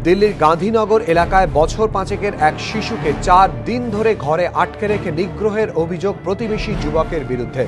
দিল্লির গান্ধীনগর এলাকায় বছর পাঁচেকের এক শিশুকে 4 দিন ধরে ঘরে আটকে রেখে নিগ্রহের অভিযোগ প্রতিবেশী যুবকের বিরুদ্ধে।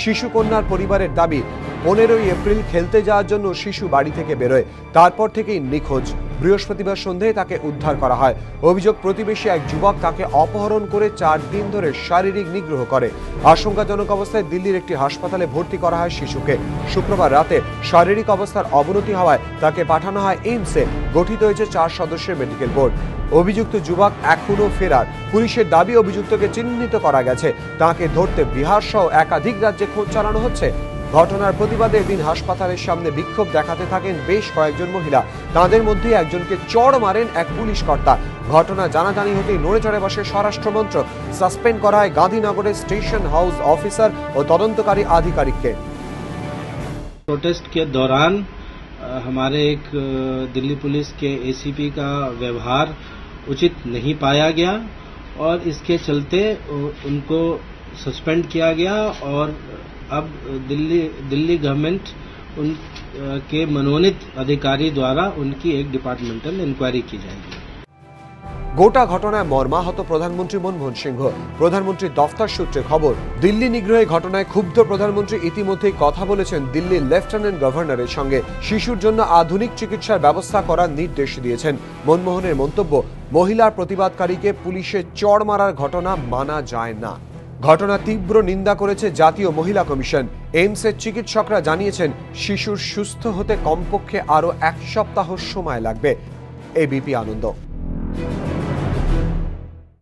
শিশুকন্যার পরিবারের দাবি, 15ই এপ্রিল খেলতে যাওয়ার জন্য শিশু বাড়ি থেকে বেরোয়, তারপর থেকেই নিখোঁজ। বৃহস্পতিবার সন্ধ্যায় তাকে উদ্ধার করা হয়। অভিযোগ, প্রতিবেশী এক যুবক তাকে অপহরণ করে 4 দিন ধরে শারীরিক নিগ্রহ করে। আশঙ্কাজনক অবস্থায় দিল্লির একটি হাসপাতালে ভর্তি করা হয় শিশুকে। শুক্রবার রাতে শারীরিক অবস্থার অবনতি হওয়ায় তাকে পাঠানো হয় এইমসে। গঠিত হয়েছে 4 সদস্যের মেডিকেল বোর্ড। অভিযুক্ত যুবক এখনো ফেরার। পুলিশের দাবি, অভিযুক্তকে চিহ্নিত করা গেছে। তাকে ধরতে বিহার সহ একাধিক রাজ্যে খোঁজ চালানো হচ্ছে। ঘটনার প্রতিবাদে এদিন হাসপাতালের সামনে বিক্ষোভ দেখাতে থাকেন বেশ কয়েকজন মহিলা। তাদের মধ্যে একজনকে চড় মারেন এক পুলিশ কর্তা। ঘটনা জানাজানি হতেই নড়ে চড়ে বসে স্বরাষ্ট্রমন্ত্রক। সাসপেন্ড করা হয় গান্ধীনগরের স্টেশন হাউস অফিসার ও তদন্তকারী আধিকারিককে। प्रोटेस्ट के दौरान हमारे एक दिल्ली पुलिस के एसीपी का व्यवहार उचित नहीं पाया गया और इसके चलते उनको सस्पेंड किया गया और अब दिल्ली गवर्नमेंट उनके मनोनीत अधिकारी द्वारा उनकी एक डिपार्टमेंटल इंक्वायरी की जाएगी। গোটা ঘটনায় মর্মাহত প্রধানমন্ত্রী মনমোহন সিংহ। প্রধানমন্ত্রীর দফতর সূত্রে খবর, দিল্লি নিগ্রহের ঘটনায় ক্ষুব্ধ প্রধানমন্ত্রী ইতিমধ্যেই কথা বলেছেন দিল্লির লেফটেন্যান্ট গভর্নরের সঙ্গে। শিশুর জন্য আধুনিক চিকিৎসার ব্যবস্থা করার নির্দেশ দিয়েছেন। মনমোহনের মন্তব্য, মহিলার প্রতিবাদকারীকে পুলিশের চড় মারার ঘটনা মানা যায় না। ঘটনা তীব্র নিন্দা করেছে জাতীয় মহিলা কমিশন। এইমসের চিকিৎসকরা জানিয়েছেন, শিশুর সুস্থ হতে কমপক্ষে আরও 1 সপ্তাহ সময় লাগবে। এবিপি আনন্দ।